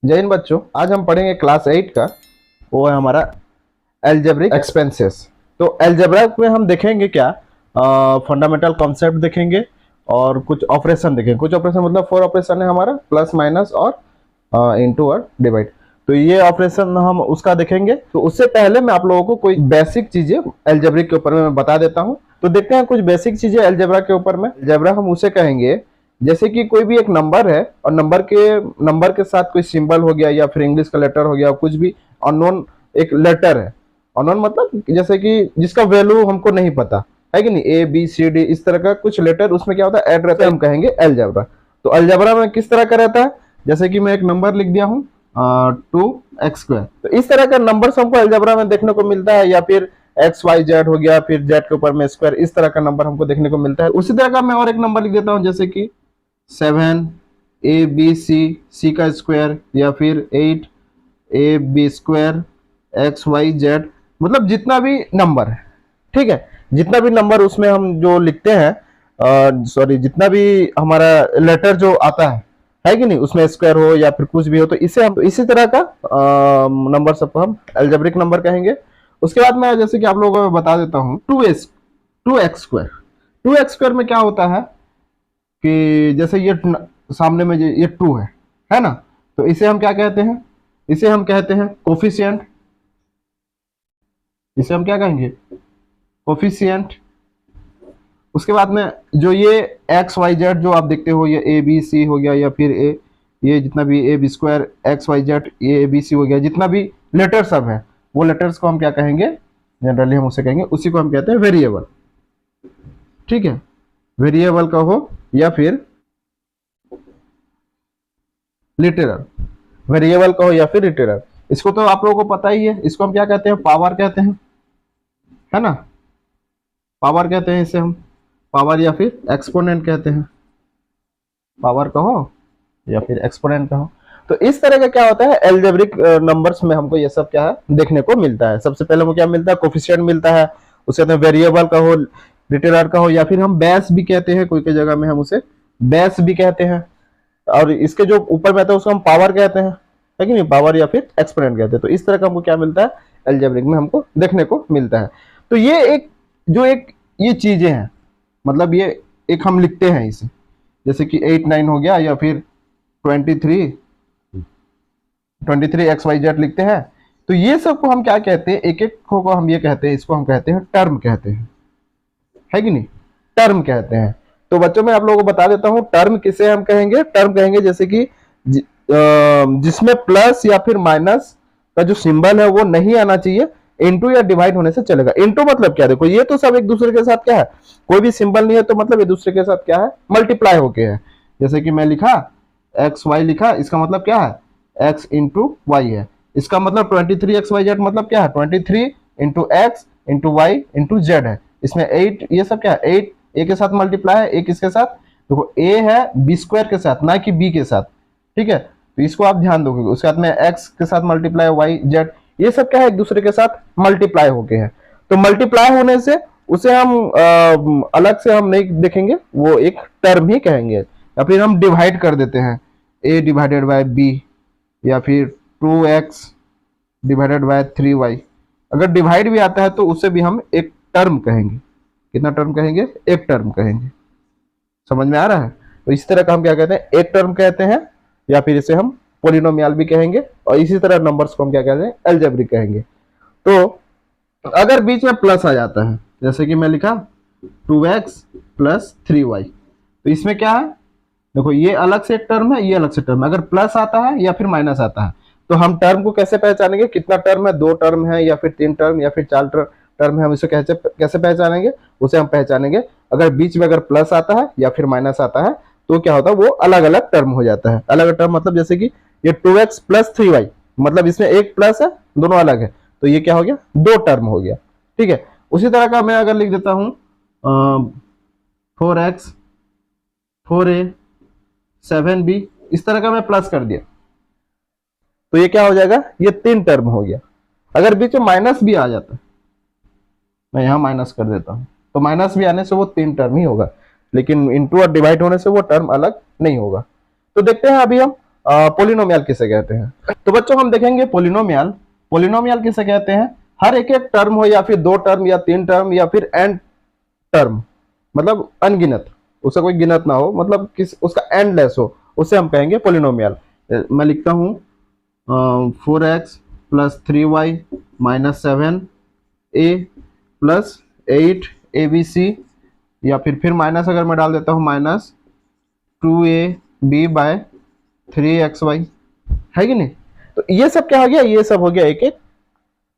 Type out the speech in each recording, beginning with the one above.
जय हिंद बच्चों, आज हम पढ़ेंगे क्लास 8 का। वो है हमारा एल्जेब्रिक एक्सपेंसेस। तो एल्जेब्रा में हम देखेंगे क्या, फंडामेंटल कॉन्सेप्ट देखेंगे और कुछ ऑपरेशन देखेंगे। कुछ ऑपरेशन मतलब 4 ऑपरेशन है हमारा, प्लस माइनस और इनटू और डिवाइड। तो ये ऑपरेशन हम उसका देखेंगे। तो उससे पहले मैं आप लोगों को कोई बेसिक चीजें एल्जेब्रिक के ऊपर में मैं बता देता हूँ। तो देखते हैं कुछ बेसिक चीजें एल्जेब्रा के ऊपर में। एल्जेब्रा हम उसे कहेंगे जैसे कि कोई भी एक नंबर है और नंबर के साथ कोई सिंबल हो गया या फिर इंग्लिश का लेटर हो गया, कुछ भी अननोन एक लेटर है। अननोन मतलब जैसे कि जिसका वैल्यू हमको नहीं पता है कि नहीं, ए बी सी डी इस तरह का कुछ लेटर उसमें क्या होता है, ऐड रहता है, हम कहेंगे एल्जेब्रा। तो एल्जेब्रा में किस तरह का रहता है, जैसे कि मैं एक नंबर लिख दिया हूँ 2x²। तो इस तरह का नंबर हमको एल्जेब्रा में देखने को मिलता है, या फिर XYZ हो गया, फिर Z के ऊपर में स्क्वायर, इस तरह का नंबर हमको देखने को मिलता है। उसी तरह का मैं और एक नंबर लिख देता हूँ, जैसे कि 7 ABC का स्क्वायर, या फिर 8AB² XYZ, मतलब जितना भी नंबर है, ठीक है, जितना भी नंबर उसमें हम जो लिखते हैं, सॉरी जितना भी हमारा लेटर जो आता है कि नहीं, उसमें स्क्वायर हो या फिर कुछ भी हो, तो इसे हम इसी तरह का नंबर सबको हम एल्जेब्रिक नंबर कहेंगे। उसके बाद मैं जैसे कि आप लोगों को बता देता हूँ 2x²। 2x² में क्या होता है कि जैसे ये सामने में ये 2 है ना, तो इसे हम क्या कहते हैं, इसे हम कहते हैं कोफिशिएंट। इसे हम क्या कहेंगे, कोफिशिएंट। उसके बाद में जो ये XYZ जो आप देखते हो, ये ABC हो गया, या फिर ये जितना भी AB² XYZ, ये ABC हो गया, जितना भी लेटर सब है वो लेटर्स को हम क्या कहेंगे, जनरली हम उसे कहेंगे, उसी को हम कहते हैं वेरिएबल। ठीक है, वेरिएबल का हो या फिर लिटरल, वेरिएबल का हो या फिर लिटरल। इसको तो आप लोगों को पता ही है, इसको हम क्या कहते हैं, पावर कहते हैं, है ना, पावर कहते हैं इसे हम, पावर या फिर एक्सपोनेंट कहते हैं। पावर कहो या फिर एक्सपोनेंट कहो। तो इस तरह का क्या होता है एल्जेब्रिक नंबर्स में हमको ये सब क्या है देखने को मिलता है। सबसे पहले हमको क्या मिलता है, कोफिशिएंट मिलता है, उसे कहते हैं वेरिएबल का हो, लिटरल का हो, या फिर हम बेस भी कहते हैं, कोई जगह में हम उसे बेस भी कहते हैं, और इसके जो ऊपर में आता है उसको हम पावर कहते हैं, है कि नहीं, पावर या फिर एक्सपोनेंट कहते हैं। तो इस तरह का हमको क्या मिलता है एल्जेब्रिक में हमको देखने को मिलता है। तो ये ये चीजें हैं, मतलब ये एक हम लिखते हैं इसे, जैसे कि 8 9 हो गया, या फिर 23 XYZ लिखते हैं। तो ये सब को हम क्या कहते हैं, एक एक को हम ये कहते हैं, इसको हम कहते हैं टर्म कहते हैं, है कि नहीं, टर्म कहते हैं। तो बच्चों मैं आप लोगों को बता देता हूं टर्म किसे हम कहेंगे। टर्म कहेंगे जैसे कि जिसमें प्लस या फिर माइनस का जो सिंबल है वो नहीं आना चाहिए, इनटू या डिवाइड होने से चलेगा। इनटू मतलब क्या, देखो ये तो सब एक दूसरे के साथ क्या है, कोई भी सिंबल नहीं है तो मतलब एक दूसरे के साथ क्या है, मल्टीप्लाई होके है। जैसे कि मैं लिखा XY लिखा, इसका मतलब क्या है, X इंटू वाई है। इसका मतलब 23XYZ मतलब क्या है, 23 into X into y into Z है। इसमें 8 ये सब क्या है, 8 A के साथ मल्टीप्लाई है, एक इसके साथ, देखो A है B² के साथ, ना कि B के साथ, ठीक है, तो इसको आप ध्यान दोगे। उसके बाद में X के साथ मल्टीप्लाई, Y Z, ये सब क्या है एक दूसरे के साथ मल्टीप्लाई होके है। तो मल्टीप्लाई होने से उसे हम अलग से हम नहीं देखेंगे, वो एक टर्म ही कहेंगे। या फिर हम डिवाइड कर देते हैं, A डिवाइडेड बाय B, या फिर 2X डिवाइडेड बाय 3Y। अगर डिवाइड भी आता है तो उसे भी हम एक टर्म कहेंगे। कितना टर्म कहेंगे, एक टर्म कहेंगे। समझ में आ रहा है। तो इस तरह का हम क्या कहते हैं, एक टर्म कहते हैं, या फिर इसे हम पोलिनोमियल भी कहेंगे, और इसी तरह नंबर्स को हम क्या कहते हैं, एल्जेब्रिक कहेंगे। तो अगर बीच में प्लस आ जाता है, जैसे कि मैं लिखा 2x प्लस 3y, तो इसमें क्या है, देखो ये अलग से एक टर्म है, ये अलग से टर्म है। अगर प्लस आता है या फिर माइनस आता है तो हम टर्म को कैसे पहचानेंगे, कितना टर्म है, 2 टर्म है या फिर 3 टर्म या फिर 4 टर्म है, हम इसे कैसे पहचानेंगे, उसे हम पहचानेंगे अगर बीच में अगर प्लस आता है या फिर माइनस आता है तो क्या होता है, वो अलग अलग टर्म हो जाता है। अलग टर्म मतलब जैसे कि ये 2x प्लस 3y, मतलब इसमें एक प्लस है, दोनों अलग है, तो ये क्या हो गया, 2 टर्म हो गया। ठीक है, उसी तरह का मैं अगर लिख देता हूं 4x 4a 7b, इस तरह का मैं प्लस कर दिया तो ये क्या हो जाएगा, ये 3 टर्म हो गया। अगर बीच में माइनस भी आ जाता है, मैं यहां माइनस कर देता हूं, तो माइनस भी आने से वो 3 टर्म ही होगा, लेकिन इनटू और डिवाइड होने से वो टर्म अलग नहीं होगा। तो देखते हैं अभी हम पोलिनोमियल किसे कहते हैं। तो बच्चों हम देखेंगे पोलिनोमियल, पोलिनोमियल किसे कहते हैं, हर एक एक टर्म हो या फिर दो टर्म या तीन टर्म या फिर एन टर्म, मतलब अनगिनत, उसका कोई गिनत ना हो, मतलब किस उसका एंडलेस हो, उसे हम कहेंगे पोलिनोमियल। मैं लिखता हूं 4x plus 3y minus 7a plus 8abc, या फिर माइनस अगर मैं डाल देता हूं माइनस 2ab बाय 3xy, है कि नहीं। तो ये सब क्या हो गया, ये सब हो गया एक एक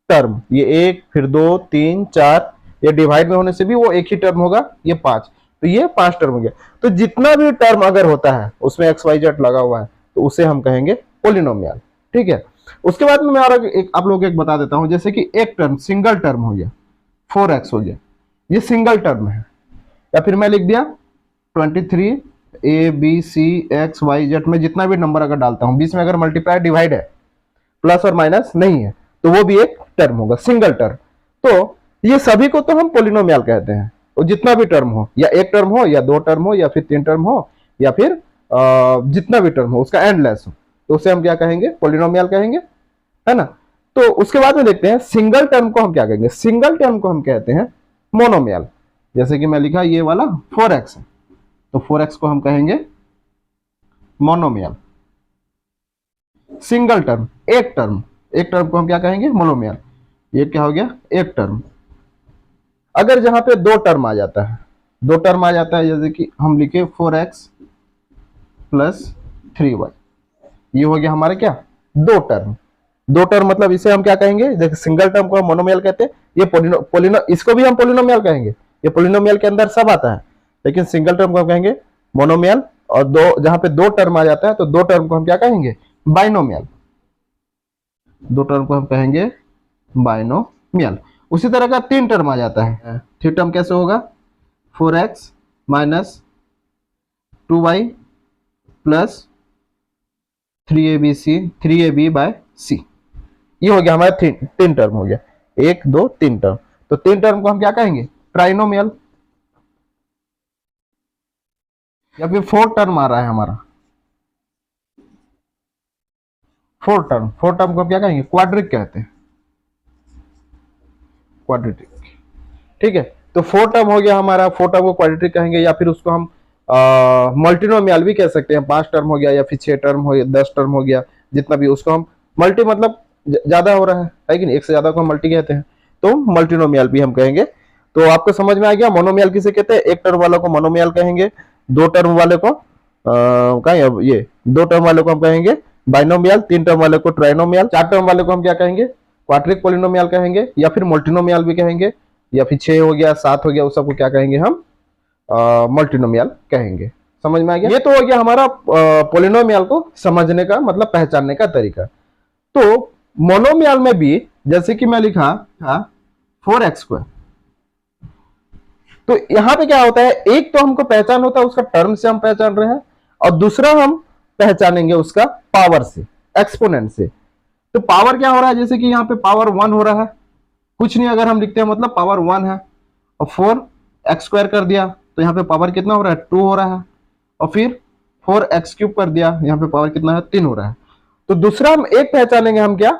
टर्म, ये एक फिर दो तीन चार, ये डिवाइड में होने से भी वो एक ही टर्म होगा, ये पांच, तो ये पांच टर्म हो गया। तो जितना भी टर्म अगर होता है उसमें एक्स वाई जेड लगा हुआ है तो उसे हम कहेंगे पोलिनोमियल, ठीक है। उसके बाद में मैं और एक आप लोगों को एक बता देता हूं, जैसे कि एक टर्म सिंगल टर्म हो गया 4x हो गया, ये सिंगल टर्म है, या फिर मैं लिख दिया 23 a b c x y z में जितना भी नंबर अगर डालता हूं, बीच में अगर मल्टीप्लाई डिवाइड है, प्लस और माइनस नहीं है, तो वो भी एक टर्म होगा, सिंगल टर्म। तो ये सभी को तो हम पोलिनोमियल कहते हैं, और जितना भी टर्म हो, या एक टर्म हो या दो टर्म हो या फिर तीन टर्म हो या फिर जितना भी टर्म हो उसका एंडलेस हो, तो उसे हम क्या कहेंगे, पोलिनोमियल कहेंगे, है ना। तो उसके बाद में देखते हैं सिंगल टर्म को हम क्या कहेंगे, सिंगल टर्म को हम कहते हैं मोनोमियल। जैसे कि मैं लिखा ये वाला 4x है, तो 4x को हम कहेंगे मोनोमियल। सिंगल टर्म, एक टर्म, एक टर्म को हम क्या कहेंगे, मोनोमियल। ये क्या हो गया, एक टर्म। अगर जहां पे दो टर्म आ जाता है, दो टर्म आ जाता है, जैसे कि हम लिखे 4x प्लस 3y, ये हो गया हमारे क्या, दो टर्म। दो टर्म मतलब इसे हम क्या कहेंगे, देखिए सिंगल टर्म को हम मोनोमियल कहते हैं, ये पोलिनो इसको भी हम पोलिनोमियल कहेंगे, ये पोलिनोमियल के अंदर सब आता है, लेकिन सिंगल टर्म को हम कहेंगे मोनोमियल। और दो, जहां पे दो टर्म आ जाता है तो दो टर्म को हम क्या कहेंगे, बाइनोमियल। दो टर्म को हम कहेंगे बाइनोमियल। उसी तरह का तीन टर्म आ जाता है, थ्री टर्म कैसे होगा, 4x minus 2y plus 3ab bye c, ये हो गया हमारा तीन टर्म हो गया, एक दो तीन टर्म। तो तीन टर्म को हम क्या कहेंगे, ट्राइनोमियल। या फिर फोर टर्म आ रहा है हमारा, फोर टर्म को हम क्या कहेंगे, क्वाड्रिक कहते हैं, क्वाड्रेटिक, ठीक है। तो फोर टर्म हो गया हमारा, फोर टर्म को क्वाड्रेटिक कहेंगे, या फिर उसको हम मल्टीनोमियल भी कह सकते हैं, पांच टर्म हो गया या फिर छह टर्म हो गया, 10 टर्म हो गया, जितना भी, उसको हम मल्टी मतलब ज्यादा हो रहा है कि नहीं, एक से ज्यादा को हम मल्टी कहते हैं, तो मल्टीनोमियल भी हम कहेंगे। तो आपको समझ में आ गया मोनोमियल किसे कहते हैं, एक टर्म वालों को मोनोमियल कहेंगे, दो टर्म वाले को कहें, ये दो टर्म वाले को हम कहेंगे बाइनोमियल, तीन टर्म वाले को ट्राइनोमियल, चार टर्म वाले को हम क्या कहेंगे, क्वाड्रिक पोलिनोमियल कहेंगे, या फिर मल्टीनोमियल भी कहेंगे, या फिर 6 हो गया 7 हो गया, उस सबको क्या कहेंगे हम, मल्टीनोमियल कहेंगे। समझ में आ गया, ये तो हो गया हमारा पोलिनोमियल को समझने का मतलब पहचानने का तरीका। तो मोनोमियल में भी जैसे कि मैं लिखा था 4x², तो यहां पे क्या होता है, एक तो हमको पहचान होता है उसका टर्म से हम पहचान रहे हैं, और दूसरा हम पहचानेंगे उसका पावर से, एक्सपोनेंट से। तो पावर क्या हो रहा है, जैसे कि यहाँ पे पावर 1 हो रहा है, कुछ नहीं अगर हम लिखते हैं मतलब पावर 1 है, और 4x² कर दिया तो यहाँ पे पावर कितना हो रहा है, 2 हो रहा है, और फिर 4x³ कर दिया, यहाँ पे पावर कितना है, 3 हो रहा है। तो दूसरा हम एक पहचानेंगे, हम क्या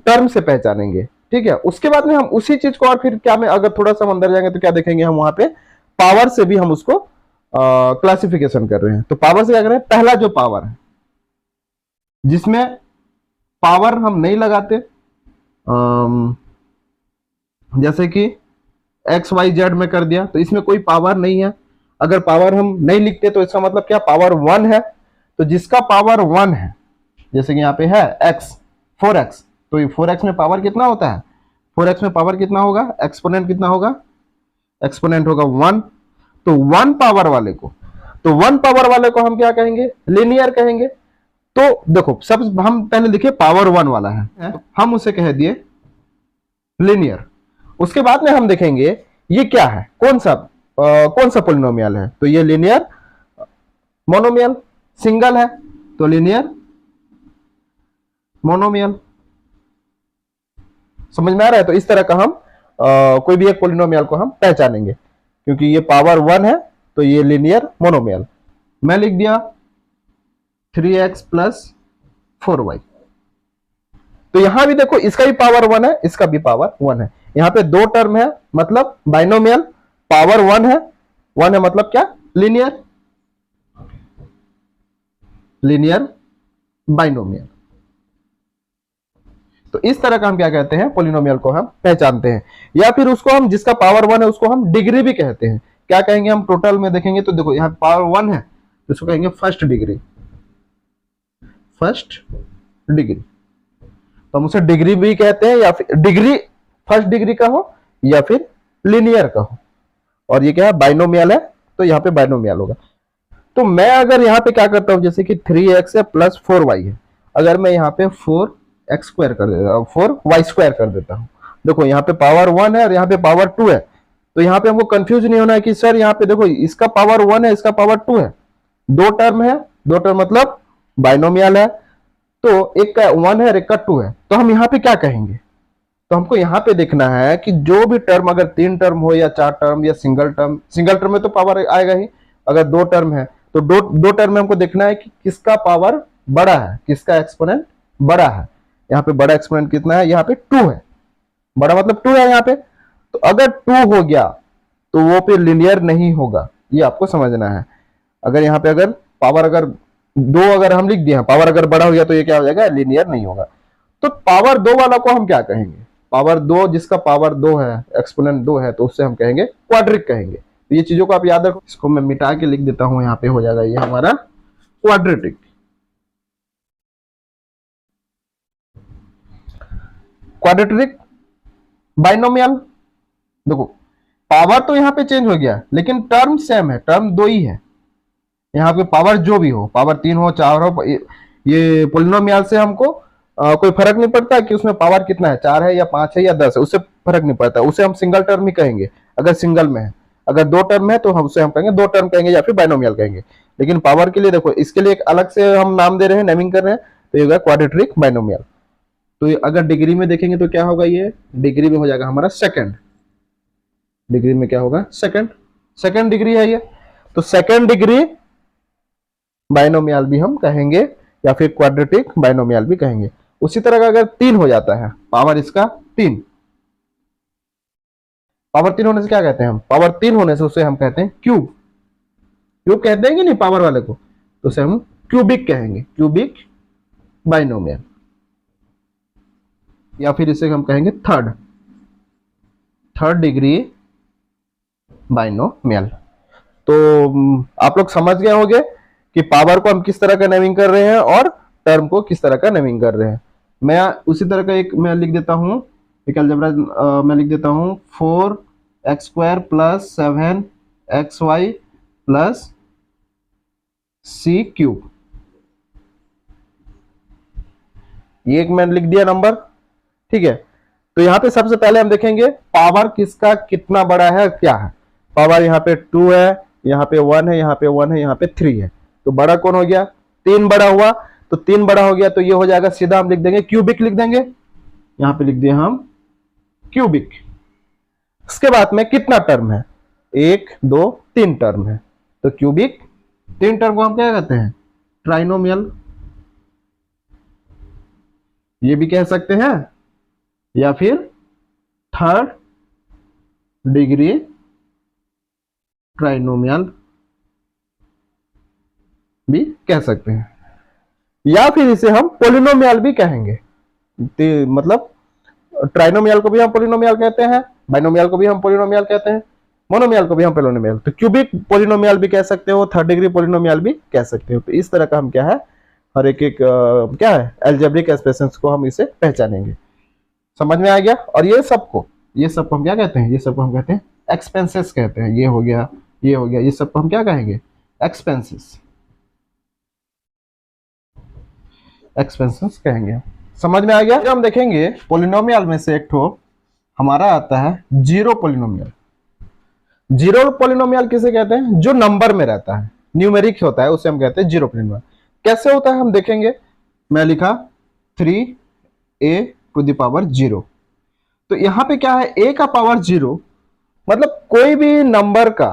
टर्म से पहचानेंगे, ठीक है। उसके बाद में हम उसी चीज को, और फिर क्या में अगर थोड़ा सा अंदर जाएंगे तो क्या देखेंगे हम, वहां पे पावर से भी हम उसको क्लासिफिकेशन कर रहे हैं। तो पावर से क्या कर रहे हैं, पहला जो पावर है जिसमें पावर हम नहीं लगाते, जैसे कि एक्स वाई जेड में कर दिया, तो इसमें कोई पावर नहीं है। अगर पावर हम नहीं लिखते तो इसका मतलब क्या, पावर 1 है। तो जिसका पावर 1 है, जैसे कि यहाँ पे है x 4x, तो ये 4x में पावर कितना होता है, 4x में पावर कितना होगा, एक्सपोनेंट कितना होगा, एक्सपोनेंट होगा 1। तो 1 पावर वाले को, तो 1 पावर वाले को हम क्या कहेंगे, लिनियर कहेंगे। तो देखो सब हम पहले लिखे पावर 1 वाला है, हम उसे कह दिए लिनियर। उसके बाद में हम देखेंगे ये क्या है, कौन सा पोलिनोमियल है, तो ये लिनियर मोनोमियल, सिंगल है तो लिनियर मोनोमियल। समझ में आ रहा है। तो इस तरह का हम कोई भी एक पोलिनोमियल को हम पहचानेंगे, क्योंकि ये पावर 1 है तो ये लिनियर मोनोमियल। मैं लिख दिया 3x प्लस 4y। तो यहां भी देखो इसका भी पावर 1 है, इसका भी पावर 1 है। यहां पे दो टर्म है मतलब बाइनोमियल, पावर 1 है मतलब क्या, लीनियर, लीनियर बाइनोमियल। तो इस तरह का हम क्या कहते हैं, पोलिनोमियल को हम पहचानते हैं। या फिर उसको हम, जिसका पावर 1 है उसको हम डिग्री भी कहते हैं। क्या कहेंगे हम टोटल में देखेंगे तो देखो यहाँ पावर 1 है तो इसको कहेंगे फर्स्ट डिग्री, फर्स्ट डिग्री। तो हम उसे डिग्री भी कहते हैं, या फिर डिग्री फर्स्ट डिग्री का हो या फिर लीनियर का हो। और ये क्या है, बाइनोमियल है, तो यहाँ पे बाइनोमियल होगा। तो मैं अगर यहाँ पे क्या करता हूँ, जैसे कि 3x है प्लस 4y है, अगर मैं यहाँ पे 4x स्क्वायर कर देता हूँ, 4y स्क्वायर कर देता हूँ। देखो यहाँ पे पावर 1 है और यहाँ पे पावर 2 है, तो यहाँ पे हमको कंफ्यूज नहीं होना है कि सर यहाँ पे देखो इसका पावर 1 है, इसका पावर 2 है, दो टर्म है, दो टर्म मतलब बाइनोमियल है, तो एक का 1 है और एक का 2 है। तो हम यहाँ पे क्या कहेंगे, तो हमको यहाँ पे देखना है कि जो भी टर्म, अगर 3 टर्म हो या 4 टर्म या सिंगल टर्म में तो पावर आएगा ही। अगर दो टर्म है तो दो टर्म में हमको देखना है कि किसका पावर बड़ा है, किसका एक्सपोनेंट बड़ा है। यहाँ पे बड़ा एक्सपोनेंट कितना है, यहाँ पे 2 है, बड़ा मतलब 2 है यहाँ पे। तो अगर 2 हो गया तो वो फिर लिनियर नहीं होगा, ये आपको समझना है। अगर यहाँ पे अगर पावर अगर 2 अगर हम लिख दिए, पावर अगर बड़ा हो गया तो ये क्या हो जाएगा, लिनियर नहीं होगा। तो पावर 2 वाला को हम क्या कहेंगे, पावर 2, जिसका पावर 2 है, एक्सपोनेंट 2 है, तो उससे हम कहेंगे क्वाड्रिक कहेंगे। तो ये चीजों को आप याद रखो। इसको मैं मिटा के लिख देता हूं, यहाँ पे हो जाएगा ये हमारा क्वाड्रेटिक। क्वाड्रेटिक बाइनोमियल, देखो पावर तो यहाँ पे चेंज हो गया लेकिन टर्म सेम है, टर्म 2 ही है। यहाँ पे पावर जो भी हो, पावर 3 हो 4 हो, ये पोलिनोमियल से हमको कोई फर्क नहीं पड़ता कि उसमें पावर कितना है, 4 है या 5 है या 10 है, उससे फर्क नहीं पड़ता। उसे हम सिंगल टर्म ही कहेंगे अगर सिंगल में है। अगर दो टर्म है तो हम उसे हम कहेंगे दो टर्म कहेंगे या फिर बाइनोमियल कहेंगे। लेकिन पावर के लिए देखो, इसके लिए एक अलग से हम नाम दे रहे हैं, नेमिंग कर रहे हैं, तो ये होगा क्वाड्रेटिक बाइनोमियल। तो अगर डिग्री में देखेंगे तो क्या होगा, ये डिग्री में हो जाएगा हमारा सेकंड, डिग्री में क्या होगा, सेकंड डिग्री है ये। तो सेकंड डिग्री बाइनोमियल भी हम कहेंगे या फिर क्वाड्रेटिक बाइनोमियल भी कहेंगे। उसी तरह का अगर 3 हो जाता है, पावर इसका 3, पावर 3 होने से क्या कहते हैं हम, पावर 3 होने से उसे हम कहते हैं क्यूब, क्यूब कहते हैं कि नहीं पावर वाले को, तो उसे हम क्यूबिक कहेंगे, क्यूबिक बाइनोमियल। या फिर इसे हम कहेंगे थर्ड डिग्री बाइनोमियल। तो आप लोग समझ गए होंगे कि पावर को हम किस तरह का नेमिंग कर रहे हैं और टर्म को किस तरह का नेमिंग कर रहे हैं। मैं उसी तरह का एक मैं लिख देता हूं, एक अलजेब्रा मैं लिख देता हूं, 4x square plus 7xy plus c cube. ये एक मैंने लिख दिया नंबर, ठीक है। तो यहाँ पे सबसे पहले हम देखेंगे पावर किसका कितना बड़ा है, क्या है। पावर यहाँ पे 2 है, यहाँ पे 1 है, यहाँ पे 1 है, यहाँ पे 3 है। तो बड़ा कौन हो गया, 3 बड़ा हुआ। तो 3 बड़ा हो गया तो ये हो जाएगा, सीधा हम लिख देंगे क्यूबिक लिख देंगे, यहाँ पे लिख दिए हम क्यूबिक। उसके बाद में कितना टर्म है, 1 2 3 टर्म है, तो क्यूबिक 3 टर्म को हम क्या कहते हैं, ट्राइनोमियल, ये भी कह सकते हैं, या फिर थर्ड डिग्री ट्राइनोमियल भी कह सकते हैं, या फिर इसे हम पोलिनोमियल भी कहेंगे। मतलब ट्राइनोमियल को भी हम पोलिनोमियल कहते हैं, बाइनोमियल को भी हम पोलिनोमियल कहते हैं, मोनोमियल को भी हम पोलिनोमियल, तो क्यूबिक पोलिनोमियल भी कह सकते हो, थर्ड डिग्री पोलिनोमियल भी कह सकते हो। तो इस तरह का हम क्या है, हर एक क्या है, अलजेब्रिक एक्सप्रेशंस को हम इसे पहचानेंगे। समझ में आ गया। और ये सबको हम क्या कहते हैं, ये सबको हम कहते हैं एक्सपेंसेस कहते हैं। ये हो गया, ये हो गया, ये सबको हम क्या कहेंगे, एक्सपेंसेस, एक्सपेंसेस कहेंगे। समझ में आ गया। हम देखेंगे पोलिनोमियल में से एक ठो हमारा आता है जीरो पोलिनोमियल। जीरो पोलिनोमियल किसे कहते हैं, जो नंबर में रहता है, न्यूमेरिक होता है, उसे हम कहते हैं जीरो पोलिनोमियल। कैसे होता है हम देखेंगे। मैं लिखा 3a टू द पावर 0। तो यहां पे क्या है, a का पावर 0, मतलब कोई भी नंबर का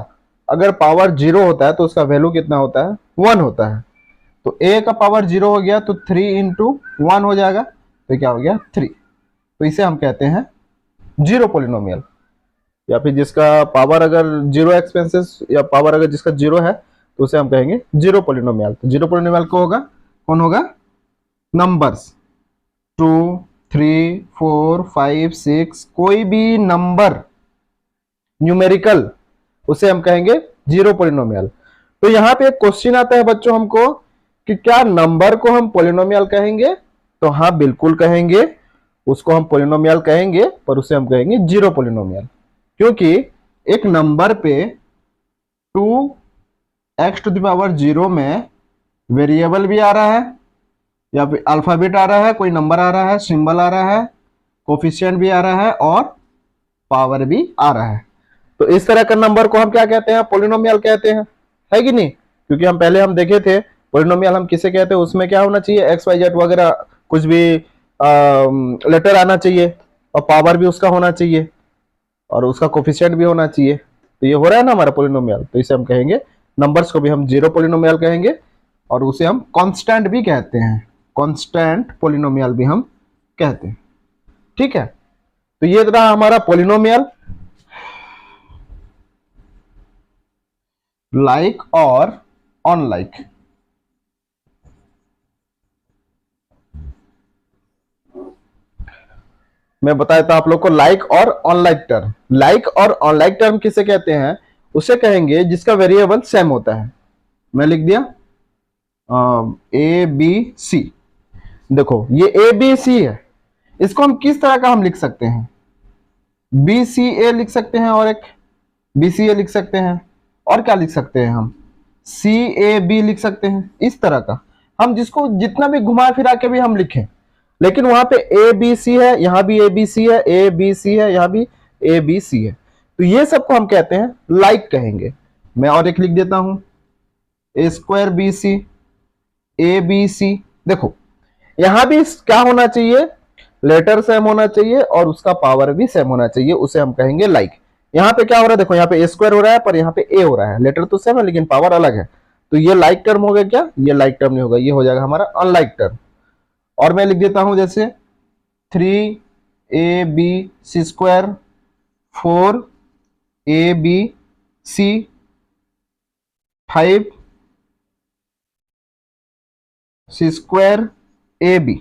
अगर पावर 0 होता है तो उसका वैल्यू कितना होता है, 1 होता है। तो a का पावर 0 हो गया तो 3 इंटू 1 हो जाएगा, तो क्या हो गया 3। तो इसे हम कहते हैं जीरो पोलिनोमियल, या फिर जिसका पावर अगर जीरो एक्सपेंसेस या पावर अगर जिसका जीरो है तो उसे हम कहेंगे जीरो पोलिनोमियल। तो जीरो पोलिनोमियल को होगा, कौन होगा, नंबर्स 2 3 4 5 6, कोई भी नंबर न्यूमेरिकल उसे हम कहेंगे जीरो पोलिनोमियल। तो यहां पे एक क्वेश्चन आता है बच्चों हमको कि क्या नंबर को हम पोलिनोमियल कहेंगे, तो हाँ बिल्कुल कहेंगे, उसको हम पोलिनोमियल कहेंगे, पर उसे हम कहेंगे जीरो पोलिनोमियल, क्योंकि एक नंबर पे 2x टू द पावर 0 में वेरिएबल भी आ रहा है, या फिर अल्फाबेट आ रहा है, कोई नंबर आ रहा है, सिंबल आ रहा है, कोफिशिएंट भी आ रहा है और पावर भी आ रहा है। तो इस तरह का नंबर को हम क्या कहते हैं, पोलिनोमियल कहते हैं, है कि नहीं। क्योंकि हम पहले हम देखे थे पोलिनोमियल हम किसे कहते हैं, उसमें क्या होना चाहिए, एक्स वाई जेड वगैरह कुछ भी लेटर आना चाहिए और पावर भी उसका होना चाहिए और उसका कोफिशिएंट भी होना चाहिए। तो ये हो रहा है ना हमारा पोलिनोमियल, तो इसे हम कहेंगे, नंबर्स को भी हम जीरो पोलिनोमियल कहेंगे और उसे हम कांस्टेंट भी कहते हैं, कांस्टेंट पोलिनोमियल भी हम कहते हैं, ठीक है। तो ये रहा हमारा पोलिनोमियल, लाइक और अनलाइक। मैं बताया था आप लोग को लाइक और अनलाइक टर्म। लाइक और अनलाइक टर्म किसे कहते हैं, उसे कहेंगे जिसका वेरिएबल सेम होता है। मैं लिख दिया ए बी सी, देखो ये ए बी सी है, इसको हम किस तरह का हम लिख सकते हैं, बी सी ए लिख सकते हैं और एक बी सी ए लिख सकते हैं, और क्या लिख सकते हैं हम, सी ए बी लिख सकते हैं, इस तरह का हम जिसको जितना भी घुमा फिरा के भी हम लिखें, लेकिन वहां पे ए बी सी है, यहां भी ए बी सी है, ए बी सी है, यहां भी ए बी सी है, तो ये सबको हम कहते हैं लाइक कहेंगे। मैं और एक लिख देता हूं, A square B C, A B C. देखो यहां भी क्या होना चाहिए, लेटर सेम होना चाहिए और उसका पावर भी सेम होना चाहिए, उसे हम कहेंगे लाइक। यहाँ पे क्या हो रहा है, देखो यहाँ पे ए स्क्वायर हो रहा है पर यहाँ पे ए हो रहा है, लेटर तो सेम है लेकिन पावर अलग है, तो ये लाइक टर्म हो गया क्या, ये लाइक टर्म नहीं होगा, ये हो जाएगा हमारा अनलाइक टर्म। और मैं लिख देता हूं जैसे 3 a B c square, 4 a B c, 5 c square a b.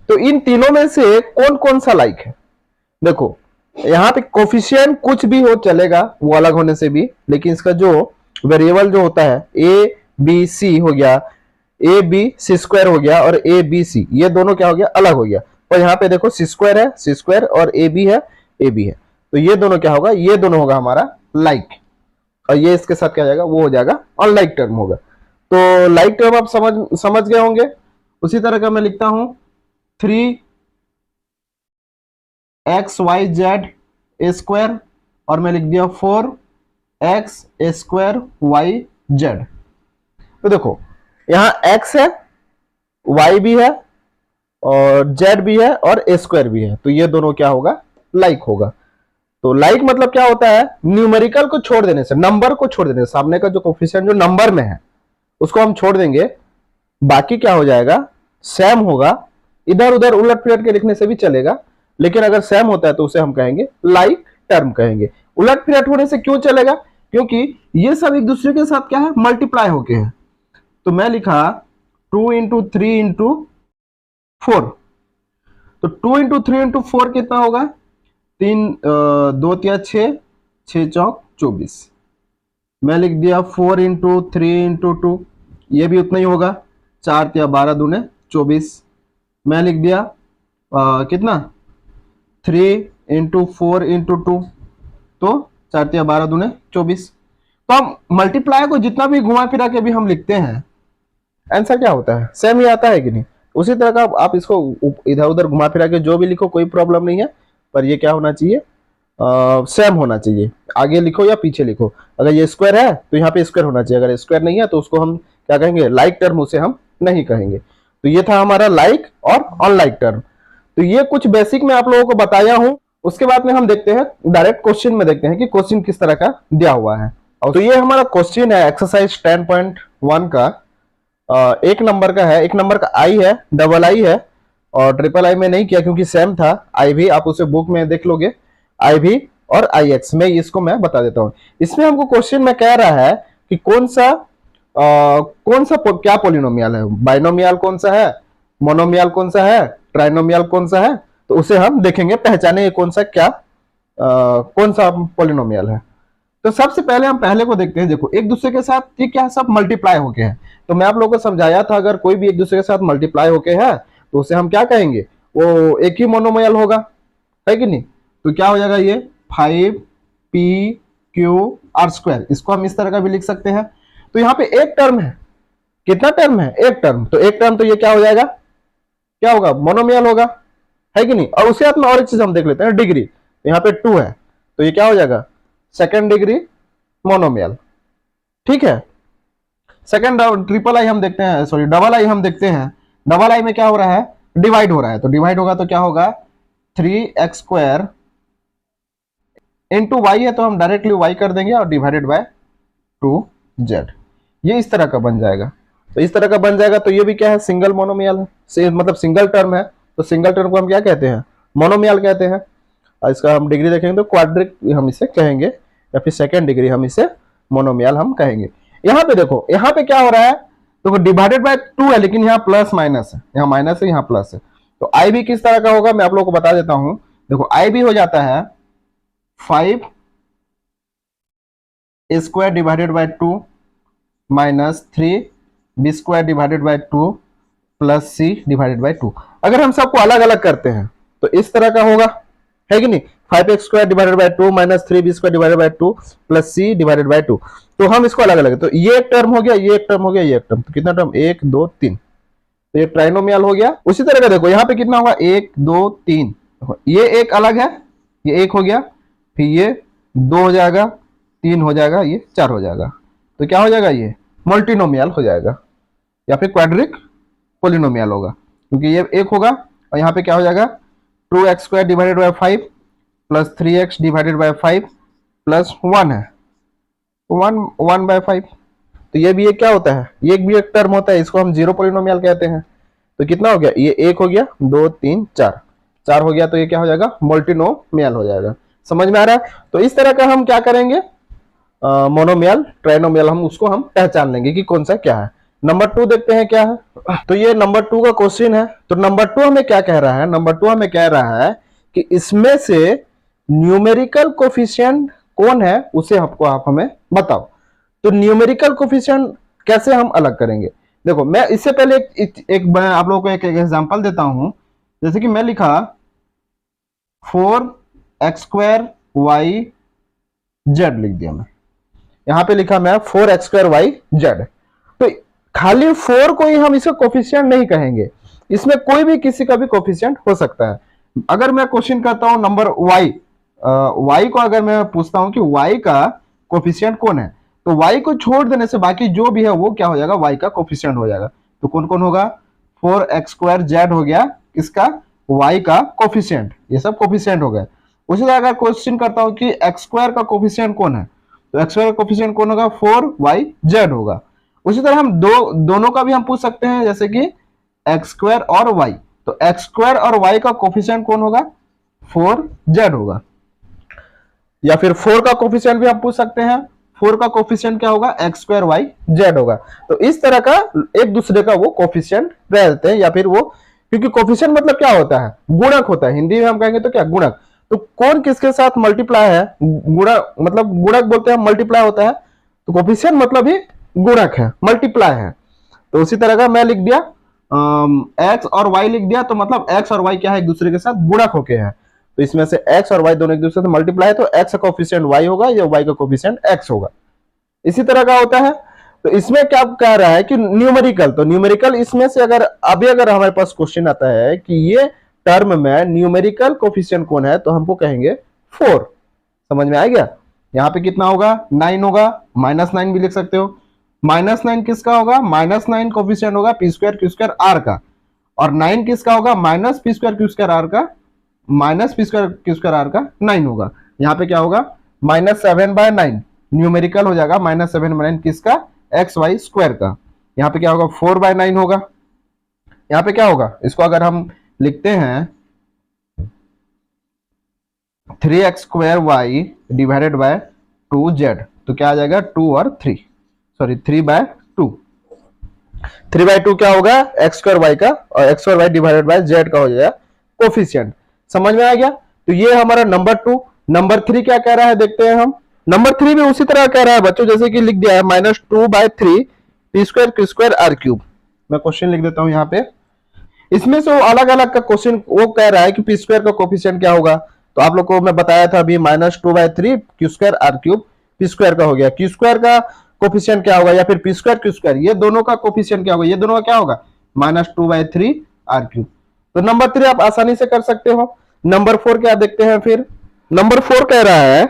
तो इन तीनों में से कौन कौन सा लाइक है, देखो यहां पे कोफिशिएंट कुछ भी हो चलेगा, वो अलग होने से भी, लेकिन इसका जो वेरिएबल जो होता है ए बी सी हो गया, ए बी सी स्क्वायर हो गया और ए बी सी, ये दोनों क्या हो गया, अलग हो गया। और यहाँ पे देखो सी स्क्वायर है, सी स्क्वायर और ए बी है, ए बी है, तो ये दोनों क्या होगा, ये दोनों होगा हमारा लाइक, और ये इसके साथ क्या हो जाएगा, वो हो जाएगा अनलाइक टर्म होगा। तो लाइक टर्म आप समझ गए होंगे। उसी तरह का मैं लिखता हूं 3 x y z a square, और मैं लिख दिया 4 x a square y z. तो देखो यहां x है, y भी है और z भी है और a स्क्वायर भी है, तो ये दोनों क्या होगा, लाइक होगा। तो लाइक मतलब क्या होता है, न्यूमेरिकल को छोड़ देने से, नंबर को छोड़ देने से, सामने का जो कोफिशिएंट जो नंबर में है उसको हम छोड़ देंगे, बाकी क्या हो जाएगा, सेम होगा। इधर उधर उलट पुलट के लिखने से भी चलेगा, लेकिन अगर सेम होता है तो उसे हम कहेंगे लाइक टर्म कहेंगे। उलट पुलट होने से क्यों चलेगा, क्योंकि ये सब एक दूसरे के साथ क्या है, मल्टीप्लाई होके है। तो मैं लिखा 2 इंटू 3 इंटू 4, तो 2 इंटू 3 इंटू 4 कितना होगा, 2 तिया 6, 6 चौक 24। मैं लिख दिया 4 इंटू 3 इंटू 2, ये भी उतना ही होगा, 4 तिया 12 दूने 24। मैं लिख दिया कितना 3 इंटू 4 इंटू 2, तो 4 तिया 12 दूने 24। तो हम मल्टीप्लाई को जितना भी घुमा फिरा के भी हम लिखते हैं, आंसर क्या होता है, सेम ही आता है कि नहीं। उसी तरह का आप इसको इधर उधर घुमा फिरा के जो भी लिखो कोई प्रॉब्लम नहीं है, पर ये क्या होना चाहिए, सेम होना चाहिए, आगे लिखो या पीछे लिखो। अगर ये स्क्वायर है तो यहाँ पे स्क्वायर होना चाहिए, अगर स्क्वायर नहीं है तो उसको हम क्या कहेंगे, लाइक टर्म उसे हम नहीं कहेंगे। तो ये था हमारा लाइक और अनलाइक टर्म। तो ये कुछ बेसिक में आप लोगों को बताया हूं। उसके बाद में हम देखते हैं डायरेक्ट क्वेश्चन में, देखते हैं कि क्वेश्चन किस तरह का दिया हुआ है। और तो ये हमारा क्वेश्चन है एक्सरसाइज 10.1 का, एक नंबर का है, एक नंबर का आई है, डबल आई है, और ट्रिपल आई में नहीं किया क्योंकि सेम था। आई भी आप उसे बुक में देख लोगे, आई भी और आई एक्स में, इसको मैं बता देता हूँ। इसमें हमको क्वेश्चन में कह रहा है कि कौन सा क्या पोलिनोमियल है, बाइनोमियल कौन सा है, मोनोमियल कौन सा है, ट्राइनोमियल कौन सा है, तो उसे हम देखेंगे, पहचाने कौन सा क्या कौन सा पोलिनोमियल है। तो सबसे पहले हम पहले को देखते हैं। देखो एक दूसरे के साथ ये क्या है, सब मल्टीप्लाई होके है। तो मैं आप लोगों को समझाया था, अगर कोई भी एक दूसरे के साथ मल्टीप्लाई होके है तो उसे हम क्या कहेंगे, वो एक ही मोनोमियल होगा, है कि नहीं। तो क्या हो जाएगा ये 5p/q² इसको हम इस तरह का भी लिख सकते हैं। तो यहाँ पे एक टर्म है, कितना टर्म है, एक टर्म, तो एक टर्म तो ये क्या हो जाएगा, क्या होगा, मोनोमियल होगा, है कि नहीं। और उसके साथ में और एक चीज हम देख लेते हैं, डिग्री। तो यहाँ पे 2 है तो ये क्या हो जाएगा, सेकेंड डिग्री मोनोमियल, ठीक है। सेकेंड ट्रिपल आई हम देखते हैं, सॉरी डबल आई हम देखते हैं। डबल आई में क्या हो रहा है, डिवाइड हो रहा है, तो डिवाइड होगा तो क्या होगा 3x² इंटू वाई है, तो हम डायरेक्टली वाई कर देंगे और डिवाइडेड बाय 2z, ये इस तरह का बन जाएगा। तो इस तरह का बन जाएगा, तो ये भी क्या है, सिंगल मोनोमियल है, मतलब सिंगल टर्म है। तो सिंगल टर्म को हम क्या कहते हैं, मोनोमियल कहते हैं। और इसका हम डिग्री देखेंगे तो क्वाड्रिक हम इसे कहेंगे, या फिर सेकेंड डिग्री हम इसे मोनोमियल हम कहेंगे। यहाँ पे देखो, यहाँ पे क्या हो रहा है, तो डिवाइडेड बाय 2 है, लेकिन यहाँ प्लस माइनस है, यहाँ माइनस है, यहाँ प्लस है। तो आई भी किस तरह का होगा, मैं आप लोगों को बता देता हूं। देखो आई भी हो जाता है 5a² divided by 2 minus 3b² divided by 2 plus c divided by 2। अगर हम सबको अलग अलग करते हैं तो इस तरह का होगा, है कि नहीं, 5x² divided by 2 minus 3b² divided by 2 plus c divided by 2। तो हम इसको अलग अलग, तो ये एक टर्म हो गया, ये एक टर्म हो गया, ये एक टर्म, तो कितना टर्म, 1 2 3, तो ये ट्राइनोमियल हो गया। उसी तरह का देखो यहाँ पे कितना होगा, 1 2 3, ये एक अलग है, ये एक हो गया, फिर ये 2 हो जाएगा, 3 हो जाएगा, ये 4 हो जाएगा। तो क्या हो जाएगा, ये मल्टीनोमियल हो जाएगा, या फिर क्वाड्रिक पोलिनोमियल होगा, क्योंकि ये एक होगा और यहाँ पे क्या हो जाएगा 2x² divided by 5 plus 3x divided by 5 plus 1 है, 1/5। तो ये भी एक क्या होता है, ये भी एक टर्म होता है, इसको हम जीरो पोलिनोमियल कहते हैं। तो कितना हो गया, ये एक हो गया, 2 3 4, 4 हो गया, तो ये क्या हो जाएगा, मल्टीनोमियल हो जाएगा। समझ में आ रहा है। तो इस तरह का हम क्या करेंगे, मोनोमियल ट्राइनोमियल, हम उसको हम पहचान लेंगे कि कौन सा क्या है। नंबर 2 देखते हैं क्या है। तो ये नंबर 2 का क्वेश्चन है। तो नंबर 2 हमें क्या कह रहा है, नंबर 2 हमें कह रहा है कि इसमें से न्यूमेरिकल कोफिशिएंट कौन है, उसे आपको आप हमें बताओ। तो न्यूमेरिकल कोफिशिएंट कैसे हम अलग करेंगे, देखो मैं इससे पहले मैं आप लोगों को एक एग्जांपल देता हूं। जैसे कि मैं लिखा 4x² y z लिख दिया, मैं यहां पे लिखा मैं 4x² y z। तो खाली 4 को ही हम इसका कोफिशिएंट नहीं कहेंगे, इसमें कोई भी किसी का भी कोफिशिएंट हो सकता है। अगर मैं क्वेश्चन करता हूं नंबर y, y को अगर मैं पूछता हूं कि y का कोफिशिएंट कौन है, तो y को छोड़ देने से बाकी जो भी है वो क्या हो जाएगा, y का कोफिशिएंट हो जाएगा। तो कौन कौन होगा, 4x² z हो गया किसका, y का कोफिशिएंट, ये सब कोफिशिएंट हो गए। उसी तरह अगर क्वेश्चन करता हूं कि x² का कोफिशिएंट कौन है, तो x² का कोफिशिएंट कौन होगा, 4yz होगा। उसी तरह हम दोनों का भी हम पूछ सकते हैं, जैसे कि x² और y, तो x² और y का कोफिशिएंट कौन होगा, 4z होगा। या फिर 4 का कोफिशिएंट भी हम पूछ सकते हैं, 4 का कोफिशिएंट क्या होगा, x² y z होगा। तो इस तरह का एक दूसरे का वो कोफिशिएंट रहते हैं, या फिर वो, क्योंकि कोफिशिएंट मतलब क्या होता है, गुणक होता है, हिंदी में हम कहेंगे तो क्या, गुणक। तो कौन किसके साथ मल्टीप्लाई है, गुणक मतलब गुणक बोलते हैं, मल्टीप्लाई होता है, तो कोफिशिएंट मतलब ही गुणक है, मल्टीप्लाई है। तो उसी तरह का मैं लिख दिया x और y लिख दिया, तो मतलब x और y क्या है, एक दूसरे के साथ गुणक होके हैं। तो इसमें से x और y दोनों एक दूसरे से मल्टीप्लाई है, तो x का कोफिशिएंट y होगा या y का कोफिशिएंट x होगा। इसी तरह का होता है। तो इसमें क्या कह रहा है कि न्यूमेरिकल, तो न्यूमेरिकल इसमें से अगर हमारे पास क्वेश्चन आता है कि ये टर्म में न्यूमेरिकल कोफिशिएंट कौन है, तो हमको कहेंगे 4। समझ में आ गया। यहाँ पे कितना होगा, 9 होगा, -9 भी लिख सकते हो। -9 किसका होगा, -9 कोफिशिएंट होगा p² q² r का, और 9 किसका होगा, -p² q² r का, -p² q² r का 9 होगा। यहाँ पे क्या होगा, -7/9 न्यूमेरिकल हो जाएगा, -7/9 किसका, xy² का। यहाँ पे क्या होगा 4/9 होगा। यहाँ पे क्या होगा, इसको अगर हम लिखते हैं 3x² डिवाइडेड बाय 2z, तो क्या आ जाएगा 2 और 3, सॉरी 3/2। 3/2 क्या होगा x² y का, और x² y divided by z का हो जाएगा कोफिशिएंट। समझ में आ गया। तो ये हमारा नंबर 2। नंबर 3 क्या कह रहा है देखते हैं हम। नंबर 3 भी उसी तरह कह रहा है बच्चों, जैसे कि लिख दिया है -2/3 p² q² r³। मैं क्वेश्चन लिख देता हूं यहाँ पे। इसमें से अलग अलग का क्वेश्चन वो कह रहा है कि p² का कोफिशिएंट क्या होगा। तो आप लोग को मैं बताया था अभी -2/3 q² r³ p² का हो गया। q² का कोफिशिएंट क्या होगा, या फिर p² q², ये दोनों का कोफिशिएंट क्या होगा, ये दोनों का क्या होगा -2/3 r³। तो नंबर 3 आप आसानी से कर सकते हो। नंबर 4 क्या देखते हैं फिर। नंबर 4 कह रहा है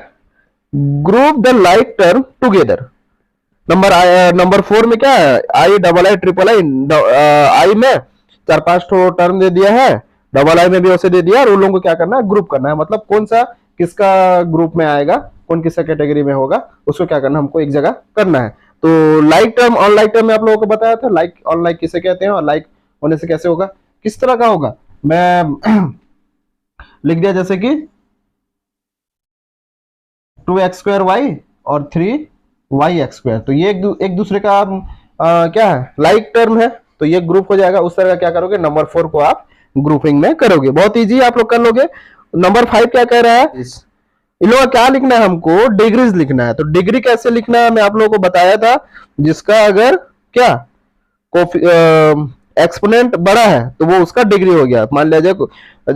group the like term together. Number 4 में क्या है, आई में 4-5 टर्म दे दिया है, डबल आई में भी वैसे दे दिया, और उन लोगों को क्या करना है ग्रुप करना है। मतलब कौन सा किसका ग्रुप में आएगा, कौन किसका कैटेगरी में होगा, उसको क्या करना है हमको एक जगह करना है। तो like term on like term में आप लोगों को बताया था लाइक ऑन लाइक किसे कहते हैं, और लाइक होने से कैसे होगा, किस तरह का होगा। मैं लिख दिया जैसे कि 2x² और 3yx², तो ये एक दूसरे का क्या है लाइक टर्म है, तो ये ग्रुप हो जाएगा। उस तरह का क्या करोगे, नंबर 4 को आप ग्रुपिंग में करोगे, बहुत इजी आप लोग कर लोगे। नंबर 5 क्या कह रहा है, इन लोगों का क्या लिखना है हमको, डिग्रीज लिखना है। तो डिग्री कैसे लिखना है मैं आप लोगों को बताया था, जिसका अगर क्या एक्सपोनेंट बड़ा है तो वो उसका डिग्री हो गया। मान लीजिए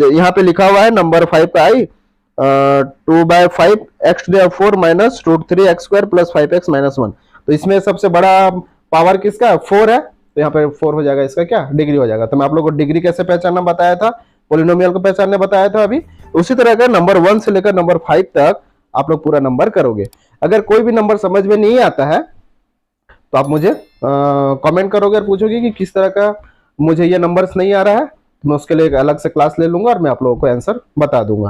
यहाँ पे लिखा हुआ है नंबर 5 का आई 2/5 x⁴ minus √3x² plus 5x - 1। तो इसमें सबसे बड़ा पावर किसका 4 है, तो यहाँ पे 4 हो जाएगा, इसका क्या डिग्री हो जाएगा। तो मैं आप लोगों को डिग्री कैसे पहचानना बताया था, पोलिनोमियल को पहचानने बताया था अभी। उसी तरह का नंबर 1 से लेकर नंबर 5 तक आप लोग पूरा नंबर करोगे। अगर कोई भी नंबर समझ में नहीं आता है तो आप मुझे कमेंट करोगे और पूछोगे कि किस तरह का मुझे ये नंबर्स नहीं आ रहा है, मैं उसके लिए एक अलग से क्लास ले लूंगा और मैं आप लोगों को आंसर बता दूंगा।